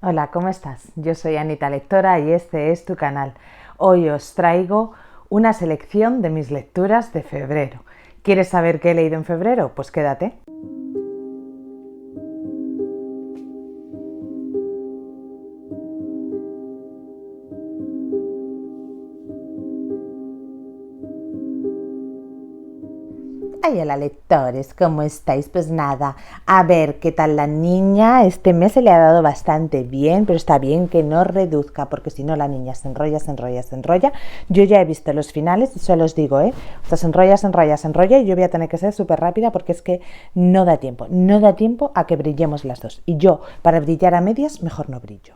Hola, ¿cómo estás? Yo soy Anita Lectora y este es tu canal. Hoy os traigo una selección de mis lecturas de febrero. ¿Quieres saber qué he leído en febrero? Pues quédate. Ay, hola lectores, ¿cómo estáis? Pues nada, a ver qué tal la niña. Este mes se le ha dado bastante bien, pero está bien que no reduzca, porque si no la niña se enrolla, se enrolla, se enrolla. Yo ya he visto los finales y solo os digo, o sea, se enrolla, se enrolla, se enrolla y yo voy a tener que ser súper rápida porque es que no da tiempo a que brillemos las dos. Y yo, para brillar a medias, mejor no brillo.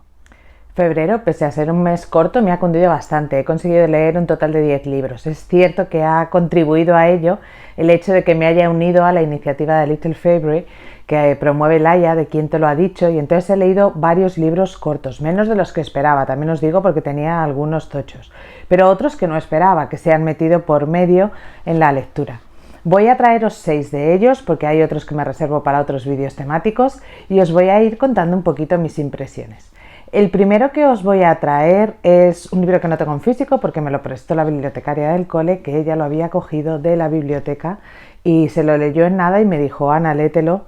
Febrero, pese a ser un mes corto, me ha cundido bastante. He conseguido leer un total de 10 libros. Es cierto que ha contribuido a ello el hecho de que me haya unido a la iniciativa de Little Fairy que promueve Laia, de Quién te lo ha dicho, y entonces he leído varios libros cortos, menos de los que esperaba, también os digo, porque tenía algunos tochos, pero otros que no esperaba, que se han metido por medio en la lectura. Voy a traeros 6 de ellos porque hay otros que me reservo para otros vídeos temáticos y os voy a ir contando un poquito mis impresiones. El primero que os voy a traer es un libro que no tengo en físico porque me lo prestó la bibliotecaria del cole, que ella lo había cogido de la biblioteca y se lo leyó en nada y me dijo: Ana, léetelo,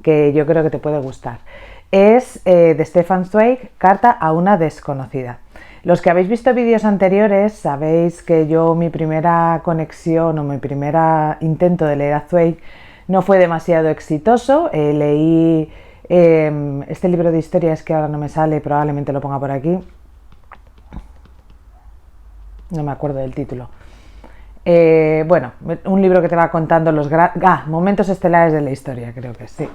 que yo creo que te puede gustar. Es de Stefan Zweig, Carta a una desconocida. Los que habéis visto vídeos anteriores sabéis que yo mi primera conexión o mi primer intento de leer a Zweig no fue demasiado exitoso. Leí este libro de historias que ahora no me sale, probablemente lo ponga por aquí. No me acuerdo del título. Bueno, un libro que te va contando los momentos estelares de la historia, creo que sí.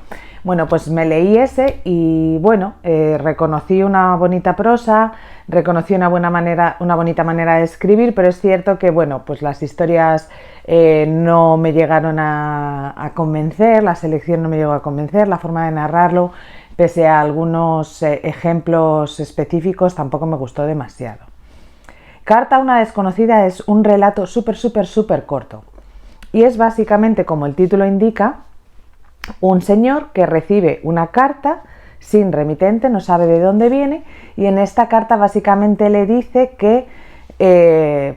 Bueno, pues me leí ese y bueno, reconocí una bonita prosa, reconocí una bonita manera de escribir, pero es cierto que bueno, pues las historias no me llegaron a convencer, la selección no me llegó a convencer, la forma de narrarlo, pese a algunos ejemplos específicos, tampoco me gustó demasiado. Carta a una desconocida es un relato súper corto y es básicamente, como el título indica, un señor que recibe una carta sin remitente, no sabe de dónde viene, y en esta carta básicamente le dice que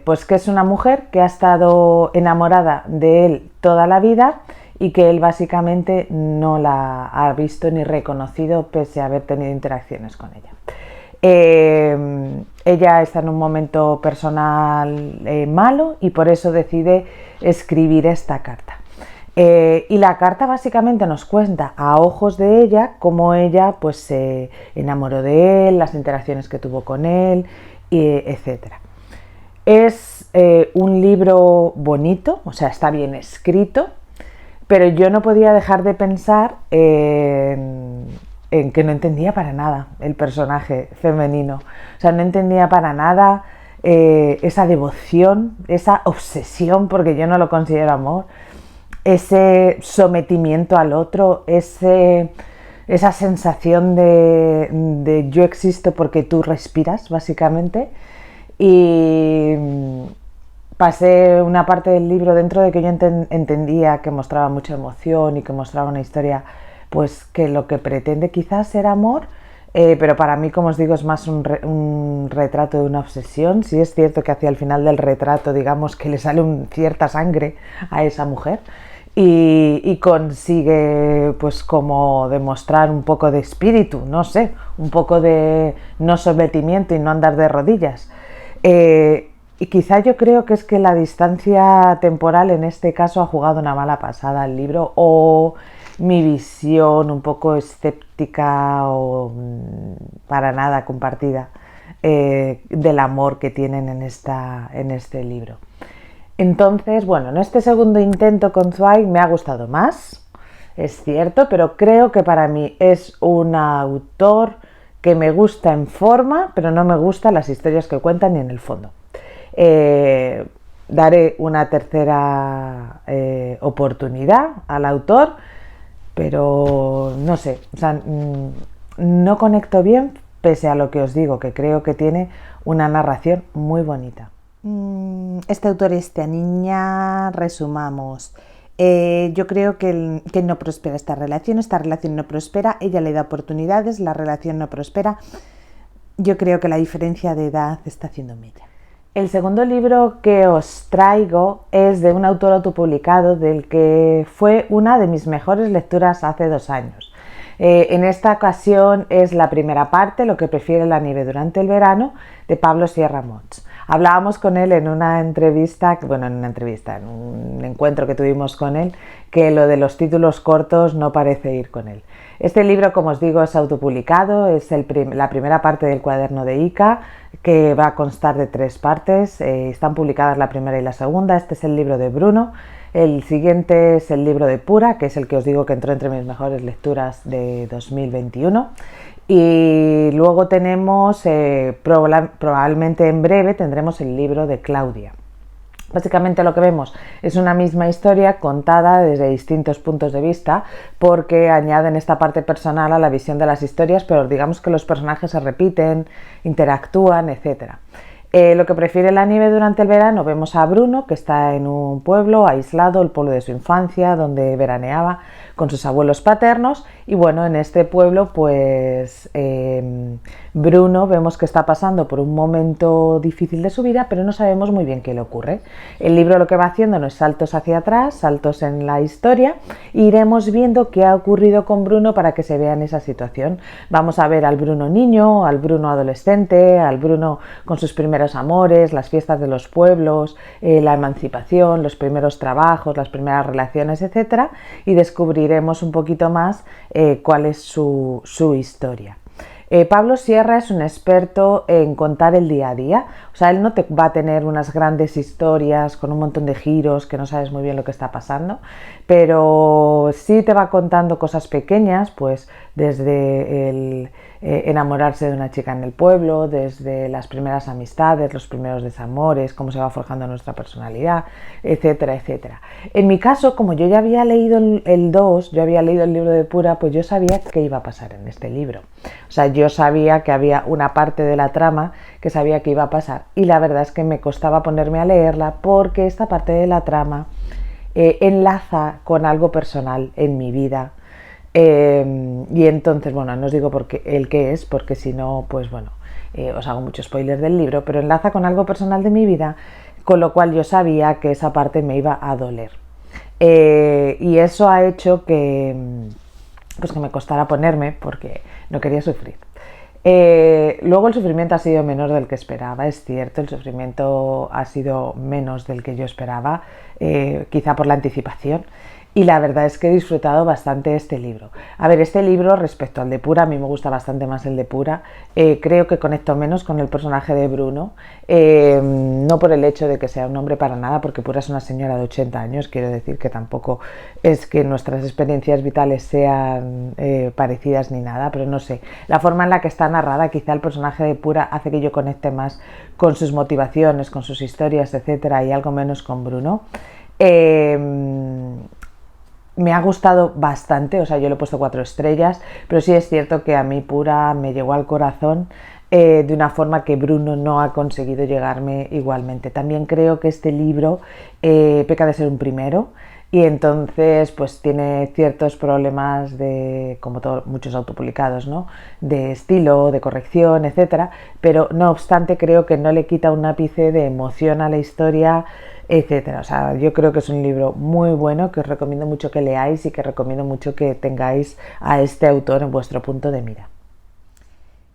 pues que es una mujer que ha estado enamorada de él toda la vida y que él básicamente no la ha visto ni reconocido pese a haber tenido interacciones con ella. Ella está en un momento personal malo y por eso decide escribir esta carta. Y la carta básicamente nos cuenta a ojos de ella cómo ella pues se enamoró de él, las interacciones que tuvo con él, etc. Es un libro bonito, o sea, está bien escrito, pero yo no podía dejar de pensar en que no entendía para nada el personaje femenino. O sea, no entendía para nada esa devoción, esa obsesión, porque yo no lo considero amor, ese sometimiento al otro, esa sensación de yo existo porque tú respiras, básicamente. Y pasé una parte del libro, dentro de que yo entendía que mostraba mucha emoción y que mostraba una historia pues que lo que pretende quizás ser amor, pero para mí, como os digo, es más un retrato de una obsesión. Sí es cierto que hacia el final del retrato, digamos que le sale cierta sangre a esa mujer y consigue pues como demostrar un poco de espíritu, no sé, un poco de no sometimiento y no andar de rodillas. Y quizá yo creo que es que la distancia temporal en este caso ha jugado una mala pasada al libro, o mi visión un poco escéptica o para nada compartida del amor que tienen en este libro. Entonces, bueno, en este segundo intento con Zweig me ha gustado más, es cierto, pero creo que para mí es un autor que me gusta en forma, pero no me gustan las historias que cuentan ni en el fondo. Daré una tercera oportunidad al autor, pero no sé, o sea, no conecto bien, pese a lo que os digo, que creo que tiene una narración muy bonita. Este autor, esta niña, resumamos. Yo creo que no prospera esta relación no prospera, ella le da oportunidades, la relación no prospera. yo creo que la diferencia de edad está haciendo mella. El segundo libro que os traigo es de un autor autopublicado del que fue una de mis mejores lecturas hace 2 años. En esta ocasión es la primera parte, Lo que prefiere la nieve durante el verano, de Pablo Sierra Mots. Hablábamos con él en una entrevista, en un encuentro que tuvimos con él, que lo de los títulos cortos no parece ir con él. Este libro, como os digo, es autopublicado, es la primera parte del cuaderno de Ica, que va a constar de 3 partes, están publicadas la primera y la segunda. Este es el libro de Bruno. El siguiente es el libro de Pura, que es el que os digo que entró entre mis mejores lecturas de 2021. Y luego tenemos, probablemente en breve, tendremos el libro de Claudia. Básicamente lo que vemos es una misma historia contada desde distintos puntos de vista, porque añaden esta parte personal a la visión de las historias, pero digamos que los personajes se repiten, interactúan, etc. Lo que prefiere la nieve durante el verano, vemos a Bruno, que está en un pueblo aislado, el pueblo de su infancia, donde veraneaba con sus abuelos paternos. Y bueno, en este pueblo pues Bruno vemos que está pasando por un momento difícil de su vida, pero no sabemos muy bien qué le ocurre. El libro lo que va haciendo no es saltos hacia atrás, saltos en la historia, e iremos viendo qué ha ocurrido con Bruno para que se vea en esa situación. Vamos a ver al Bruno niño, al Bruno adolescente, al Bruno con sus primeros amores, las fiestas de los pueblos, la emancipación, los primeros trabajos, las primeras relaciones, etc. Y descubriremos un poquito más cuál es su historia. Pablo Sierra es un experto en contar el día a día, o sea, él no te va a tener unas grandes historias con un montón de giros que no sabes muy bien lo que está pasando, pero sí te va contando cosas pequeñas, pues desde el enamorarse de una chica en el pueblo, desde las primeras amistades, los primeros desamores, cómo se va forjando nuestra personalidad, etcétera, etcétera. En mi caso, como yo ya había leído el 2, yo había leído el libro de Pura, pues yo sabía qué iba a pasar en este libro. O sea, yo sabía que había una parte de la trama que sabía que iba a pasar, y la verdad es que me costaba ponerme a leerla porque esta parte de la trama enlaza con algo personal en mi vida. Y entonces, bueno, no os digo el qué es, porque si no, pues bueno, os hago mucho spoiler del libro, pero enlaza con algo personal de mi vida, con lo cual yo sabía que esa parte me iba a doler. Y eso ha hecho que me costara ponerme, porque no quería sufrir. Luego el sufrimiento ha sido menor del que esperaba, es cierto, el sufrimiento ha sido menos del que yo esperaba, quizá por la anticipación. Y la verdad es que he disfrutado bastante este libro. A ver, este libro respecto al de Pura, a mí me gusta bastante más el de Pura. Creo que conecto menos con el personaje de Bruno, no por el hecho de que sea un hombre para nada, porque Pura es una señora de 80 años, quiero decir que tampoco es que nuestras experiencias vitales sean parecidas ni nada, pero no sé, la forma en la que está narrada, quizá el personaje de Pura hace que yo conecte más con sus motivaciones, con sus historias, etcétera, y algo menos con Bruno. Me ha gustado bastante, o sea, yo le he puesto 4 estrellas, pero sí es cierto que a mí Pura me llegó al corazón de una forma que Bruno no ha conseguido llegarme igualmente. También creo que este libro peca de ser un primero, y entonces pues tiene ciertos problemas de, como muchos autopublicados, ¿no?, de estilo, de corrección, etcétera, pero no obstante creo que no le quita un ápice de emoción a la historia, etcétera. O sea, yo creo que es un libro muy bueno, que os recomiendo mucho que leáis y que recomiendo mucho que tengáis a este autor en vuestro punto de mira.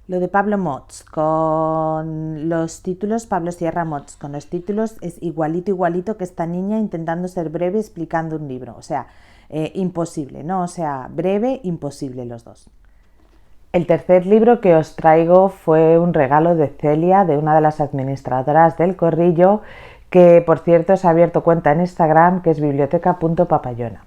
Lo de Pablo Mots con los títulos, Pablo Sierra Mots con los títulos es igualito que esta niña intentando ser breve explicando un libro, o sea, imposible, ¿no? O sea, breve, imposible los dos. El tercer libro que os traigo fue un regalo de Celia, de una de las administradoras del Corrillo, que por cierto se ha abierto cuenta en Instagram, que es biblioteca.papayona.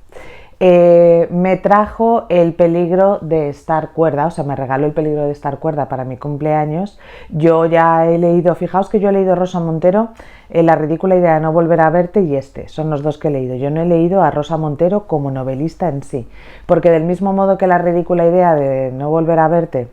Me trajo El peligro de estar cuerda, o sea, me regaló El peligro de estar cuerda para mi cumpleaños. Yo ya he leído, fijaos que yo he leído Rosa Montero, La ridícula idea de no volver a verte, y son los dos que he leído. Yo no he leído a Rosa Montero como novelista en sí, porque del mismo modo que La ridícula idea de no volver a verte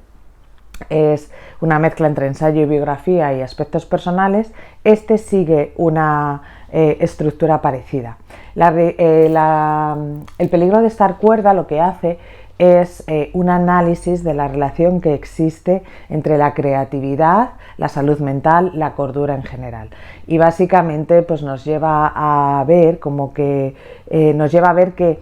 es una mezcla entre ensayo y biografía y aspectos personales, este sigue una estructura parecida. El peligro de estar cuerda lo que hace es un análisis de la relación que existe entre la creatividad, la salud mental, la cordura en general. Y básicamente pues nos lleva a ver que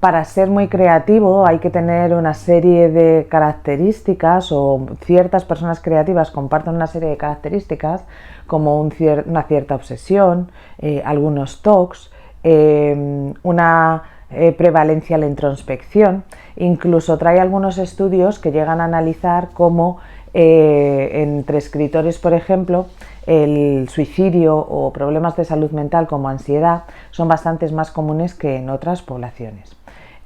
para ser muy creativo hay que tener una serie de características, o ciertas personas creativas comparten una serie de características como una cierta obsesión, algunos TOCs, una prevalencia a la introspección. Incluso trae algunos estudios que llegan a analizar cómo entre escritores, por ejemplo, el suicidio o problemas de salud mental como ansiedad son bastante más comunes que en otras poblaciones.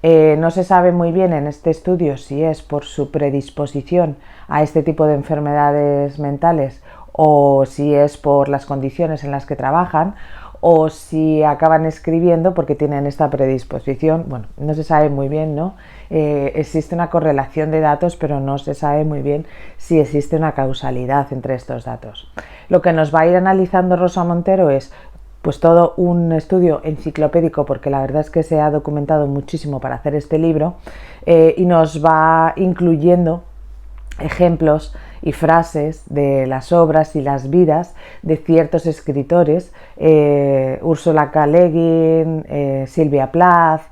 No se sabe muy bien en este estudio si es por su predisposición a este tipo de enfermedades mentales o si es por las condiciones en las que trabajan o si acaban escribiendo porque tienen esta predisposición. Bueno, no se sabe muy bien, ¿no? Existe una correlación de datos, pero no se sabe muy bien si existe una causalidad entre estos datos. Lo que nos va a ir analizando Rosa Montero es pues todo un estudio enciclopédico, porque la verdad es que se ha documentado muchísimo para hacer este libro, y nos va incluyendo ejemplos y frases de las obras y las vidas de ciertos escritores, Ursula K. Le Guin, Sylvia Plath,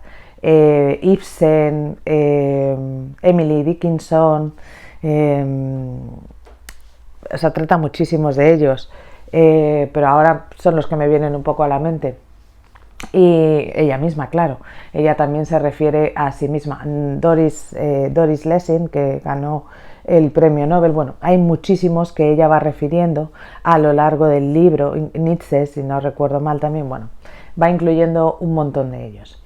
Ibsen, Emily Dickinson, o sea, trata muchísimos de ellos. Pero ahora son los que me vienen un poco a la mente. Y ella misma, claro, ella también se refiere a sí misma. Doris Lessing, que ganó el premio Nobel. Bueno, hay muchísimos que ella va refiriendo a lo largo del libro. Nietzsche, si no recuerdo mal también, bueno, va incluyendo un montón de ellos.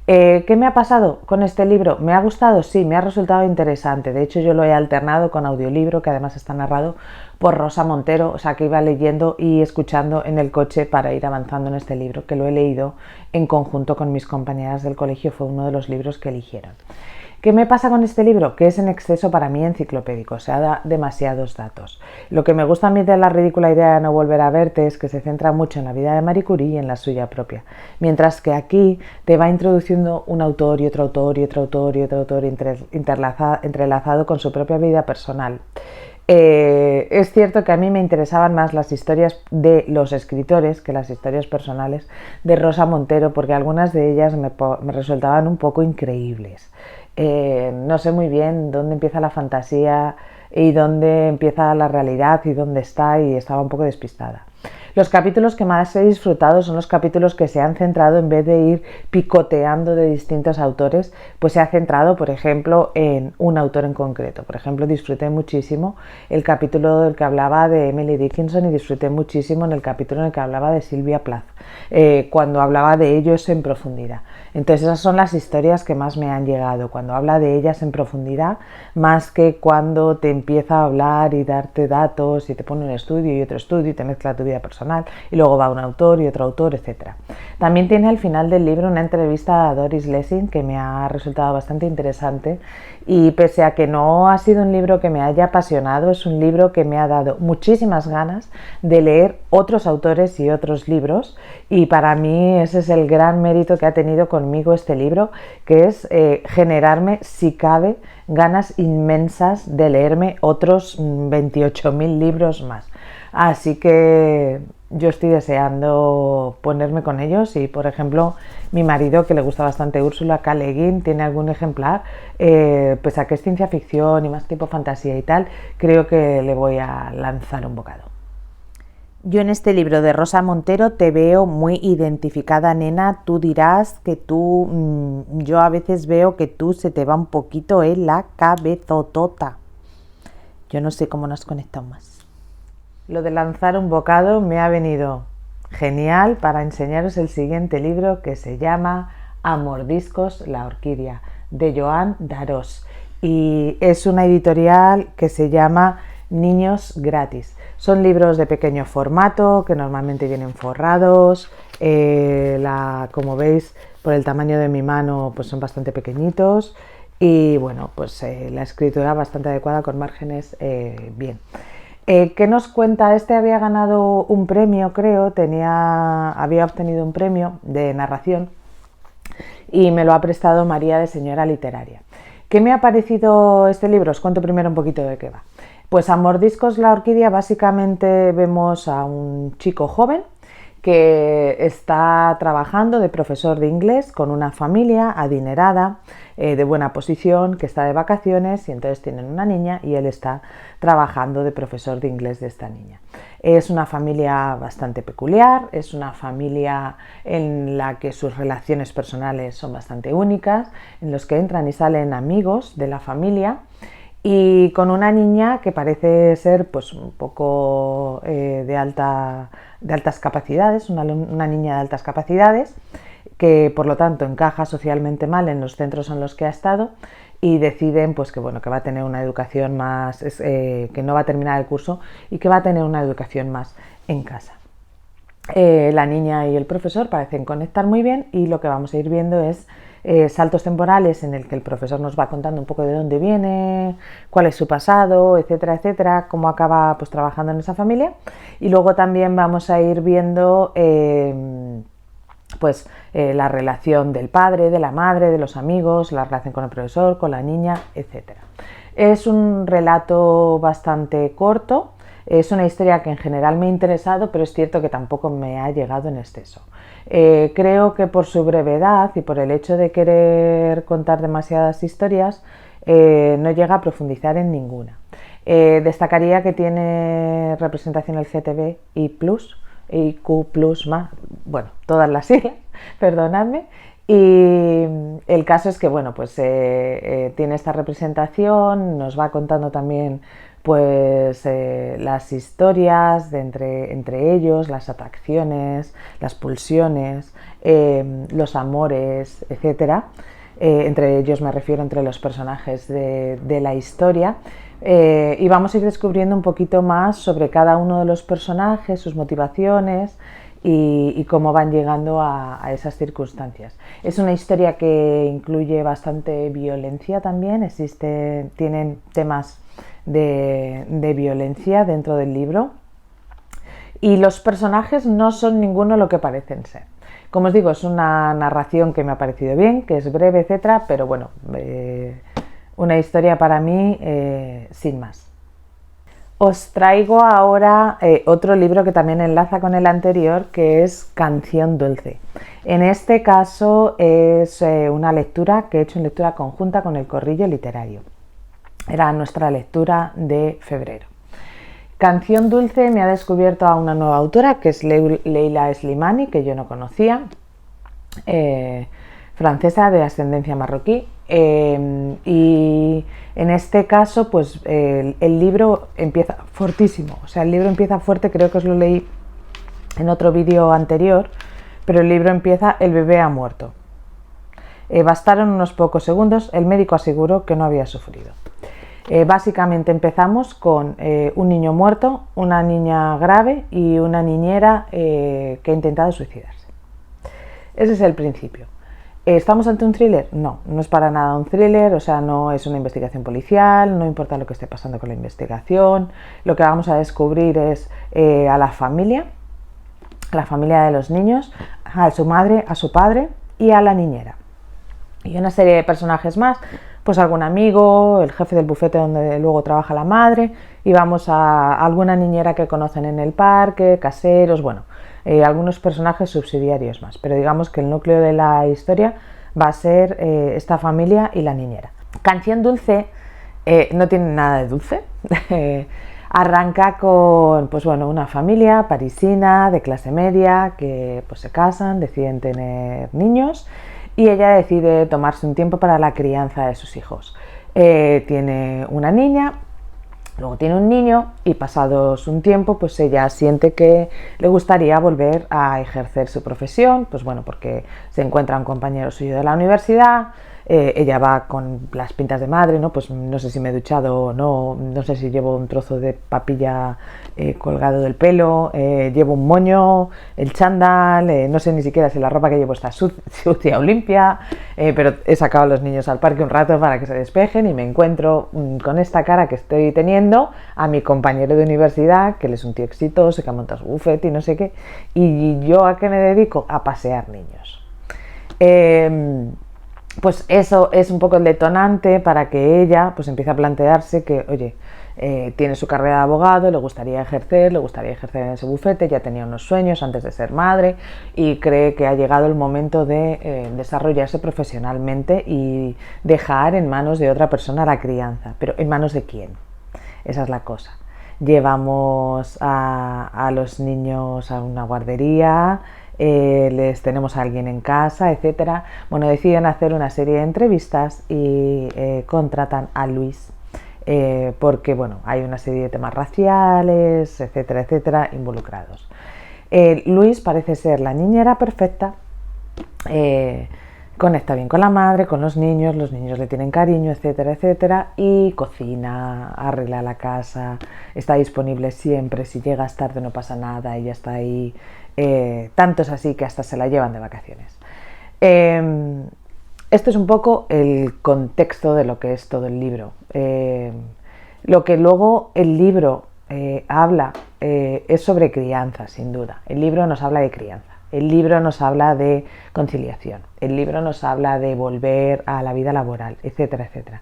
¿Qué me ha pasado con este libro? ¿Me ha gustado? Sí, me ha resultado interesante. De hecho, yo lo he alternado con audiolibro, que además está narrado por Rosa Montero, o sea que iba leyendo y escuchando en el coche para ir avanzando en este libro, que lo he leído en conjunto con mis compañeras del colegio. Fue uno de los libros que eligieron. ¿Qué me pasa con este libro? Que es en exceso para mí enciclopédico, o sea, da demasiados datos. Lo que me gusta a mí de La ridícula idea de no volver a verte es que se centra mucho en la vida de Marie Curie y en la suya propia, mientras que aquí te va introduciendo un autor y otro autor y otro autor y otro autor entrelazado con su propia vida personal. Es cierto que a mí me interesaban más las historias de los escritores que las historias personales de Rosa Montero, porque algunas de ellas me resultaban un poco increíbles. No sé muy bien dónde empieza la fantasía y dónde empieza la realidad y dónde está, y estaba un poco despistada. Los capítulos que más he disfrutado son los capítulos que se han centrado, en vez de ir picoteando de distintos autores, pues se ha centrado, por ejemplo, en un autor en concreto. Por ejemplo, disfruté muchísimo el capítulo del que hablaba de Emily Dickinson y disfruté muchísimo en el capítulo en el que hablaba de Sylvia Plath, cuando hablaba de ellos en profundidad. Entonces esas son las historias que más me han llegado, cuando habla de ellas en profundidad, más que cuando te empieza a hablar y darte datos y te pone un estudio y otro estudio y te mezcla tu vida personal y luego va un autor y otro autor, etc. También tiene al final del libro una entrevista a Doris Lessing que me ha resultado bastante interesante, y pese a que no ha sido un libro que me haya apasionado, es un libro que me ha dado muchísimas ganas de leer otros autores y otros libros, y para mí ese es el gran mérito que ha tenido conmigo este libro, que es generarme, si cabe, ganas inmensas de leerme otros 28.000 libros más. Así que yo estoy deseando ponerme con ellos, y por ejemplo mi marido, que le gusta bastante Ursula K. Le Guin, tiene algún ejemplar, pues a que es ciencia ficción y más tipo fantasía y tal, creo que le voy a lanzar un bocado. Yo en este libro de Rosa Montero te veo muy identificada, nena. Tú dirás que yo a veces veo que tú se te va un poquito en la cabezotota. Yo no sé cómo nos conectamos más. Lo de lanzar un bocado me ha venido genial para enseñaros el siguiente libro, que se llama A mordiscos la orquídea, de Joan Darós, y es una editorial que se llama Niños Gratis. Son libros de pequeño formato que normalmente vienen forrados, como veis por el tamaño de mi mano pues son bastante pequeñitos, y bueno, pues la escritura bastante adecuada, con márgenes bien. ¿Qué nos cuenta? Este había ganado un premio, creo, había obtenido un premio de narración, y me lo ha prestado María de Señora Literaria. ¿Qué me ha parecido este libro? Os cuento primero un poquito de qué va. Pues a Mordiscos la orquídea básicamente vemos a un chico joven que está trabajando de profesor de inglés con una familia adinerada, de buena posición, que está de vacaciones y entonces tienen una niña y él está trabajando de profesor de inglés de esta niña. Es una familia bastante peculiar, es una familia en la que sus relaciones personales son bastante únicas, en los que entran y salen amigos de la familia y con una niña que parece ser pues un poco de altas capacidades, una niña de altas capacidades, que por lo tanto encaja socialmente mal en los centros en los que ha estado y deciden pues que bueno, que va a tener una educación más, que no va a terminar el curso y que va a tener una educación más en casa. La niña y el profesor parecen conectar muy bien y lo que vamos a ir viendo es saltos temporales en el que el profesor nos va contando un poco de dónde viene, cuál es su pasado, etcétera, etcétera, cómo acaba pues trabajando en esa familia, y luego también vamos a ir viendo la relación del padre, de la madre, de los amigos, la relación con el profesor, con la niña, etcétera. Es un relato bastante corto. Es una historia que en general me ha interesado, pero es cierto que tampoco me ha llegado en exceso. Creo que por su brevedad y por el hecho de querer contar demasiadas historias, no llega a profundizar en ninguna. Destacaría que tiene representación LGTB y Q+, bueno, todas las siglas, perdonadme. Y el caso es que bueno, pues tiene esta representación, nos va contando también pues las historias de entre ellos, las atracciones, las pulsiones, los amores, etcétera. Entre ellos me refiero entre los personajes de la historia. Y vamos a ir descubriendo un poquito más sobre cada uno de los personajes, sus motivaciones y cómo van llegando a esas circunstancias. Es una historia que incluye bastante violencia también, tienen temas de violencia dentro del libro y los personajes no son ninguno lo que parecen ser. Como os digo, es una narración que me ha parecido bien, que es breve, etcétera, pero bueno, una historia para mí sin más. Os traigo ahora otro libro que también enlaza con el anterior, que es Canción Dulce. En este caso es una lectura que he hecho en lectura conjunta con El Corrillo Literario. Era nuestra lectura de febrero. Canción Dulce me ha descubierto a una nueva autora, que es Leila Slimani, que yo no conocía, francesa de ascendencia marroquí. Y en este caso pues el libro empieza fortísimo, o sea, el libro empieza fuerte, creo que os lo leí en otro vídeo anterior, pero el libro empieza: el bebé ha muerto. Bastaron unos pocos segundos, el médico aseguró que no había sufrido. Básicamente empezamos con un niño muerto, una niña grave y una niñera que ha intentado suicidarse. Ese es el principio. ¿Estamos ante un thriller? No, no es para nada un thriller, o sea, no es una investigación policial, no importa lo que esté pasando con la investigación. Lo que vamos a descubrir es a la familia de los niños, a su madre, a su padre y a la niñera. Y una serie de personajes más, pues algún amigo, el jefe del bufete donde luego trabaja la madre, y vamos a alguna niñera que conocen en el parque, caseros, bueno, algunos personajes subsidiarios más, pero digamos que el núcleo de la historia va a ser esta familia y la niñera. Canción Dulce no tiene nada de dulce. Arranca con pues bueno, una familia parisina de clase media que pues se casan, deciden tener niños y ella decide tomarse un tiempo para la crianza de sus hijos. Tiene una niña, luego tiene un niño y pasados un tiempo pues ella siente que le gustaría volver a ejercer su profesión, pues bueno, porque se encuentra un compañero suyo de la universidad. Ella va con las pintas de madre, ¿no? Pues no sé si me he duchado o no, no sé si llevo un trozo de papilla colgado del pelo, llevo un moño, el chándal, no sé ni siquiera si la ropa que llevo está sucia o limpia, pero he sacado a los niños al parque un rato para que se despejen y me encuentro con esta cara que estoy teniendo a mi compañero de universidad, que él es un tío exitoso, que ha montado su bufete y no sé qué, y yo ¿a qué me dedico? A pasear niños. pues eso es un poco el detonante para que ella pues empiece a plantearse que, oye, tiene su carrera de abogado, le gustaría ejercer en ese bufete, ya tenía unos sueños antes de ser madre y cree que ha llegado el momento de desarrollarse profesionalmente y dejar en manos de otra persona la crianza. Pero ¿en manos de quién? Esa es la cosa. Llevamos a los niños a una guardería, les tenemos a alguien en casa, etcétera. Bueno, deciden hacer una serie de entrevistas y contratan a Luis porque bueno, hay una serie de temas raciales, etcétera, etcétera, involucrados. Luis parece ser la niñera perfecta, conecta bien con la madre, con los niños le tienen cariño, etcétera, etcétera, y cocina, arregla la casa, está disponible siempre, si llegas tarde no pasa nada, ella está ahí, tanto es así que hasta se la llevan de vacaciones. Esto es un poco el contexto de lo que es todo el libro. Lo que luego el libro habla es sobre crianza, sin duda. El libro nos habla de crianza. El libro nos habla de conciliación. El libro nos habla de volver a la vida laboral, etcétera, etcétera.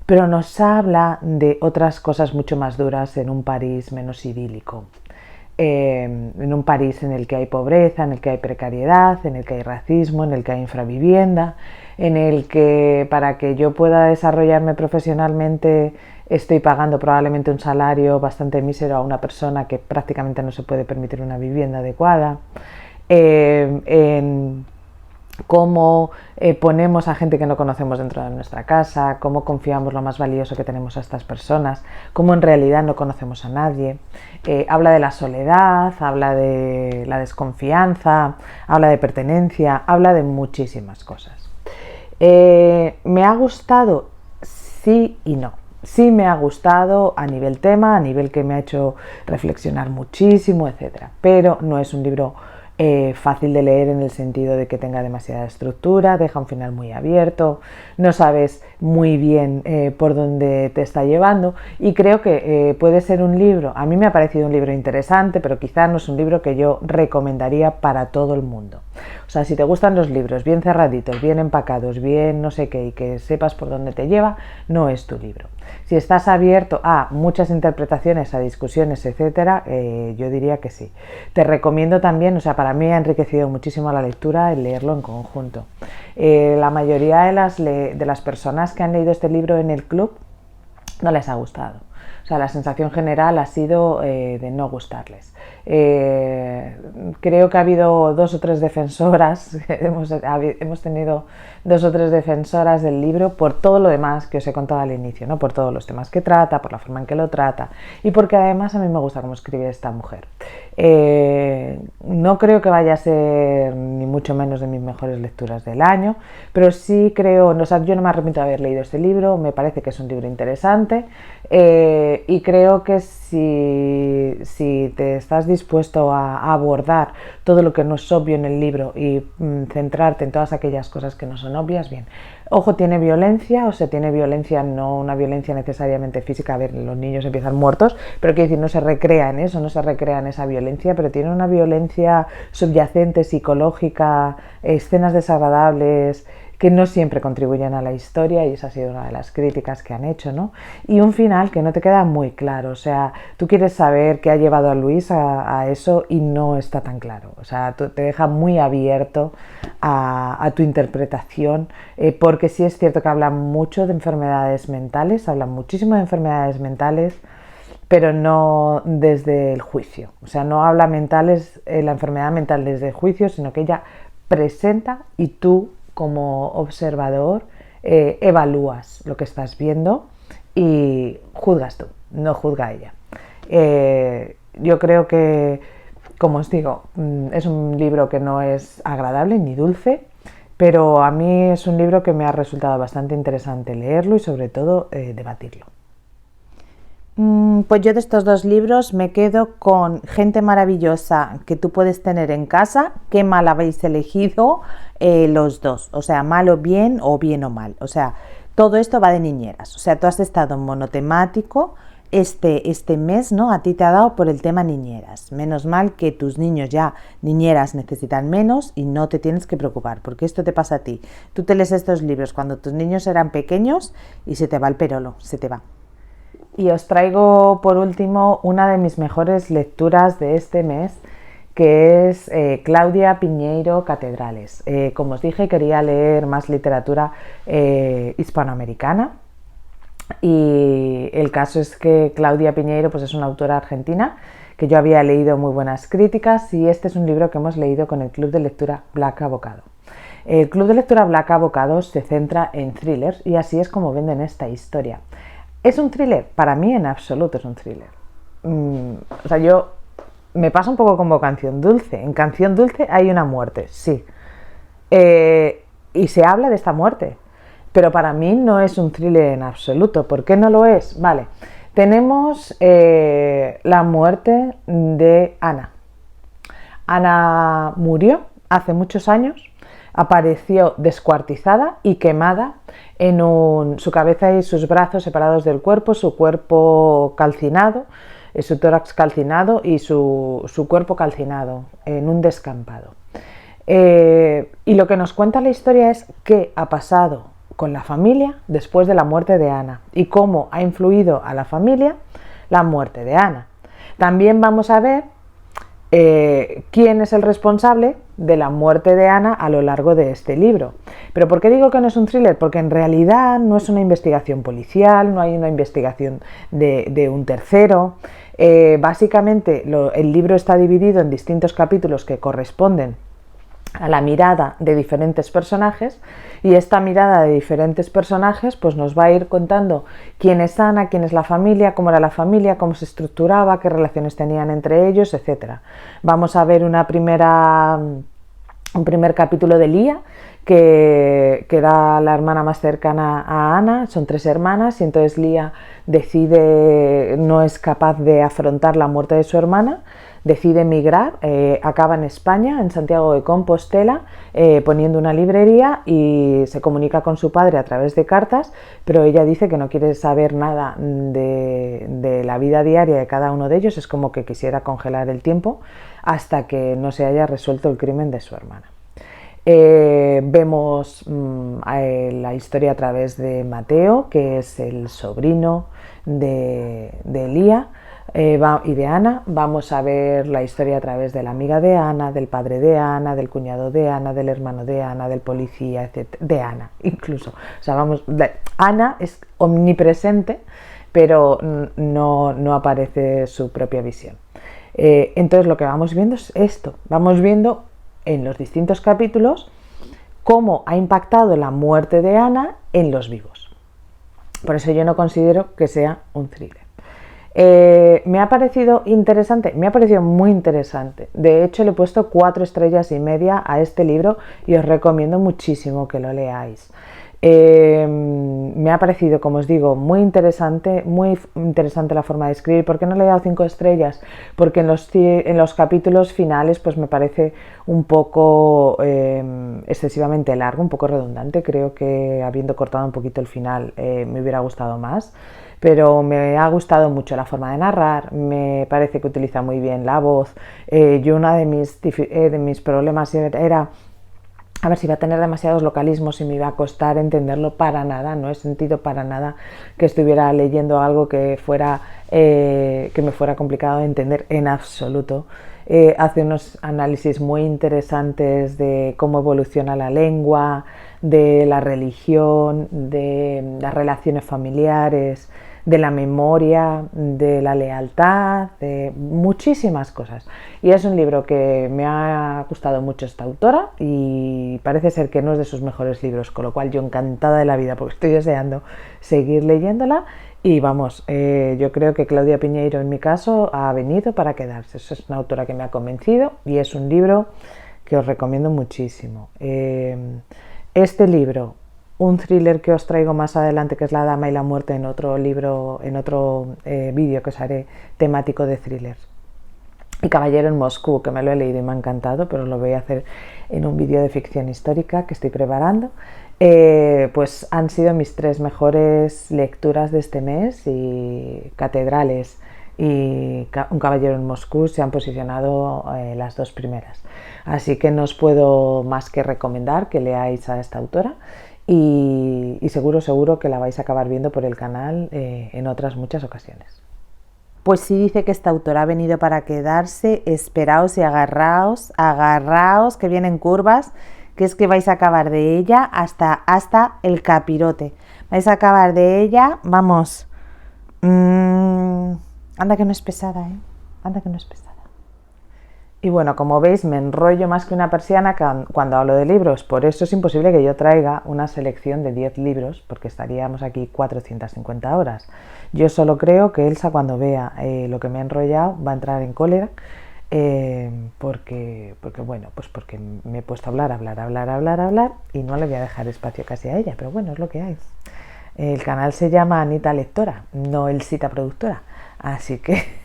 Pero nos habla de otras cosas mucho más duras en un París menos idílico. En un París en el que hay pobreza, en el que hay precariedad, en el que hay racismo, en el que hay infravivienda, en el que para que yo pueda desarrollarme profesionalmente estoy pagando probablemente un salario bastante mísero a una persona que prácticamente no se puede permitir una vivienda adecuada, en cómo ponemos a gente que no conocemos dentro de nuestra casa, cómo confiamos lo más valioso que tenemos a estas personas, cómo en realidad no conocemos a nadie. Habla de la soledad, habla de la desconfianza, habla de pertenencia, habla de muchísimas cosas. ¿Me ha gustado? Sí y no. Sí me ha gustado a nivel tema, a nivel que me ha hecho reflexionar muchísimo, etcétera. Pero no es un libro fácil de leer en el sentido de que tenga demasiada estructura, deja un final muy abierto, no sabes muy bien por dónde te está llevando y creo que puede ser un libro, a mí me ha parecido un libro interesante, pero quizás no es un libro que yo recomendaría para todo el mundo. O sea, si te gustan los libros bien cerraditos, bien empacados, bien no sé qué y que sepas por dónde te lleva, no es tu libro. Si estás abierto a muchas interpretaciones, a discusiones, etcétera, yo diría que sí. Te recomiendo también, o sea, para mí ha enriquecido muchísimo la lectura el leerlo en conjunto. La mayoría de las personas que han leído este libro en el club no les ha gustado. O sea, la sensación general ha sido de no gustarles. Creo que ha habido 2 o 3 defensoras, hemos tenido 2 o 3 defensoras del libro por todo lo demás que os he contado al inicio, ¿no? Por todos los temas que trata, por la forma en que lo trata y porque además a mí me gusta cómo escribe esta mujer. No creo que vaya a ser ni mucho menos de mis mejores lecturas del año, pero sí creo, o sea, yo no me arrepiento de haber leído este libro, me parece que es un libro interesante y creo que si te estás dispuesto a abordar todo lo que no es obvio en el libro y centrarte en todas aquellas cosas que no son obvias, bien. Ojo, tiene violencia, o sea, tiene violencia, no una violencia necesariamente física, a ver, los niños empiezan muertos, pero quiero decir, no se recrea en eso, no se recrea en esa violencia, pero tiene una violencia subyacente, psicológica, escenas desagradables, que no siempre contribuyen a la historia y esa ha sido una de las críticas que han hecho, ¿no? Y un final que no te queda muy claro, o sea, tú quieres saber qué ha llevado a Luis a eso y no está tan claro, o sea, te deja muy abierto a tu interpretación, porque sí es cierto que habla mucho de enfermedades mentales, habla muchísimo de enfermedades mentales, pero no desde el juicio, o sea, no habla la enfermedad mental desde el juicio, sino que ella presenta y tú como observador evalúas lo que estás viendo y juzgas tú, no juzga ella. Yo creo que, como os digo, es un libro que no es agradable ni dulce, pero a mí es un libro que me ha resultado bastante interesante leerlo y sobre todo debatirlo. Pues yo de estos 2 libros me quedo con Gente maravillosa que tú puedes tener en casa. Qué mal habéis elegido los 2, o sea, mal o bien o mal. O sea, todo esto va de niñeras. O sea, tú has estado en monotemático este mes, ¿no? A ti te ha dado por el tema niñeras. Menos mal que tus niños ya niñeras necesitan menos y no te tienes que preocupar, porque esto te pasa a ti. Tú te lees estos libros cuando tus niños eran pequeños y se te va el perolo, se te va. Y os traigo por último una de mis mejores lecturas de este mes, que es Claudia Piñeiro Catedrales. Como os dije, quería leer más literatura hispanoamericana, y el caso es que Claudia Piñeiro pues es una autora argentina que yo había leído muy buenas críticas, y este es un libro que hemos leído con el Club de Lectura Black Avocado. El Club de Lectura Black Avocado se centra en thrillers, y así es como venden esta historia. ¿Es un thriller? Para mí en absoluto es un thriller. O sea, yo me pasa un poco como Canción Dulce. En Canción Dulce hay una muerte, sí. Y se habla de esta muerte. Pero para mí no es un thriller en absoluto. ¿Por qué no lo es? Vale, tenemos la muerte de Ana. Ana murió hace muchos años, apareció descuartizada y quemada en su cabeza y sus brazos separados del cuerpo, su cuerpo calcinado, su tórax calcinado y su cuerpo calcinado en un descampado. Y lo que nos cuenta la historia es qué ha pasado con la familia después de la muerte de Ana y cómo ha influido a la familia la muerte de Ana. También vamos a ver quién es el responsable de la muerte de Ana a lo largo de este libro. ¿Pero por qué digo que no es un thriller? Porque en realidad no es una investigación policial, no hay una investigación de un tercero. Básicamente el libro está dividido en distintos capítulos que corresponden a la mirada de diferentes personajes, y esta mirada de diferentes personajes pues nos va a ir contando quién es Ana, quién es la familia, cómo era la familia, cómo se estructuraba, qué relaciones tenían entre ellos, etc. Vamos a ver un primer capítulo de Lía, que era la hermana más cercana a Ana. Son 3 hermanas, y entonces Lía no es capaz de afrontar la muerte de su hermana, decide emigrar, acaba en España, en Santiago de Compostela, poniendo una librería, y se comunica con su padre a través de cartas, pero ella dice que no quiere saber nada de la vida diaria de cada uno de ellos. Es como que quisiera congelar el tiempo hasta que no se haya resuelto el crimen de su hermana. Vemos la historia a través de Mateo, que es el sobrino de Lía, y de Ana. Vamos a ver la historia a través de la amiga de Ana, del padre de Ana, del cuñado de Ana, del hermano de Ana, del policía, etc. De Ana, incluso. O sea, Ana es omnipresente, pero no aparece su propia visión. Entonces lo que vamos viendo es esto. Vamos viendo en los distintos capítulos cómo ha impactado la muerte de Ana en los vivos. Por eso yo no considero que sea un thriller. Me ha parecido interesante, me ha parecido muy interesante. De hecho, le he puesto 4,5 estrellas a este libro, y os recomiendo muchísimo que lo leáis. Me ha parecido, como os digo, muy interesante la forma de escribir. ¿Por qué no le he dado 5 estrellas? Porque en los capítulos finales pues me parece un poco excesivamente largo, un poco redundante. Creo que habiendo cortado un poquito el final me hubiera gustado más. Pero me ha gustado mucho la forma de narrar, me parece que utiliza muy bien la voz. Yo uno de mis problemas era a ver si iba a tener demasiados localismos y me iba a costar entenderlo para nada. No he sentido para nada que estuviera leyendo algo que me fuera complicado de entender en absoluto. Hace unos análisis muy interesantes de cómo evoluciona la lengua, de la religión, de las relaciones familiares, de la memoria, de la lealtad, de muchísimas cosas. Y es un libro que me ha gustado mucho esta autora, y parece ser que no es de sus mejores libros, con lo cual yo encantada de la vida, porque estoy deseando seguir leyéndola. Y vamos, yo creo que Claudia Piñeiro en mi caso ha venido para quedarse. Es una autora que me ha convencido, y es un libro que os recomiendo muchísimo. Este libro, un thriller que os traigo más adelante, que es La Dama y la Muerte, en otro libro, en otro vídeo que os haré temático de thrillers. Y Caballero en Moscú, que me lo he leído y me ha encantado, pero lo voy a hacer en un vídeo de ficción histórica que estoy preparando. Pues han sido mis 3 mejores lecturas de este mes, y Catedrales y Un caballero en Moscú se han posicionado las 2 primeras. Así que no os puedo más que recomendar que leáis a esta autora, y seguro que la vais a acabar viendo por el canal en otras muchas ocasiones. Pues si dice que esta autora ha venido para quedarse, esperaos y agarraos, que vienen curvas, que es que vais a acabar de ella hasta el capirote. Vais a acabar de ella, vamos, anda que no es pesada, anda que no es pesada. Y bueno, como veis, me enrollo más que una persiana cuando hablo de libros, por eso es imposible que yo traiga una selección de 10 libros, porque estaríamos aquí 450 horas. Yo solo creo que Elsa, cuando vea lo que me he enrollado, va a entrar en cólera, porque me he puesto a hablar, y no le voy a dejar espacio casi a ella, pero bueno, es lo que hay. El canal se llama Anita Lectora, no Elsita Productora, así que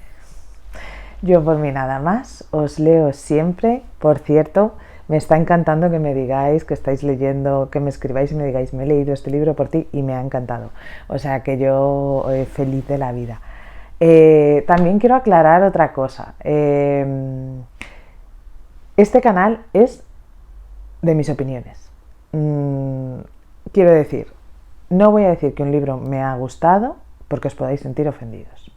yo por mí nada más, os leo siempre. Por cierto, me está encantando que me digáis que estáis leyendo, que me escribáis y me digáis, me he leído este libro por ti y me ha encantado. O sea que yo feliz de la vida. También quiero aclarar otra cosa. Este canal es de mis opiniones. Quiero decir, no voy a decir que un libro me ha gustado porque os podáis sentir ofendidos.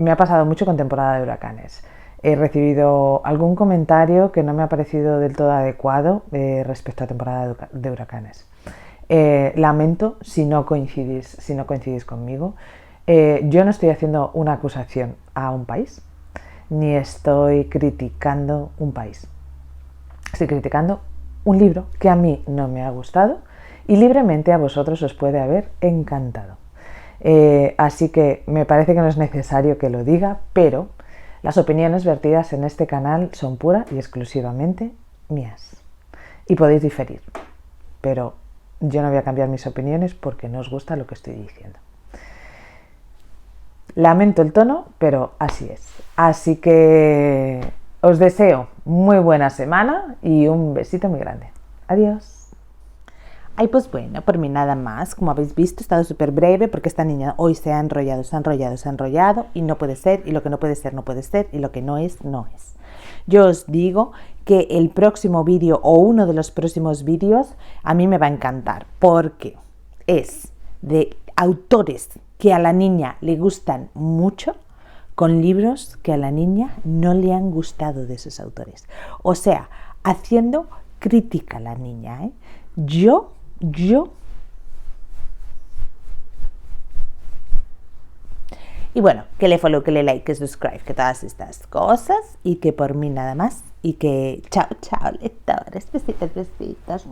Me ha pasado mucho con Temporada de Huracanes. He recibido algún comentario que no me ha parecido del todo adecuado respecto a Temporada de Huracanes. Lamento si no coincidís conmigo. Yo no estoy haciendo una acusación a un país, ni estoy criticando un país. Estoy criticando un libro que a mí no me ha gustado y libremente a vosotros os puede haber encantado. Así que me parece que no es necesario que lo diga, pero las opiniones vertidas en este canal son pura y exclusivamente mías. Y podéis diferir, pero yo no voy a cambiar mis opiniones porque no os gusta lo que estoy diciendo. Lamento el tono, pero así es. Así que os deseo muy buena semana y un besito muy grande. Adiós. Ay, pues bueno, por mí nada más. Como habéis visto, he estado súper breve porque esta niña hoy se ha enrollado y no puede ser, y lo que no puede ser, no puede ser, y lo que no es, no es. Yo os digo que el próximo vídeo o uno de los próximos vídeos a mí me va a encantar porque es de autores que a la niña le gustan mucho con libros que a la niña no le han gustado de esos autores. O sea, haciendo crítica a la niña, ¿eh? Yo y bueno, que le follow, que le like, que subscribe, que todas estas cosas, y que por mí nada más, y que chao, lectores, besitos.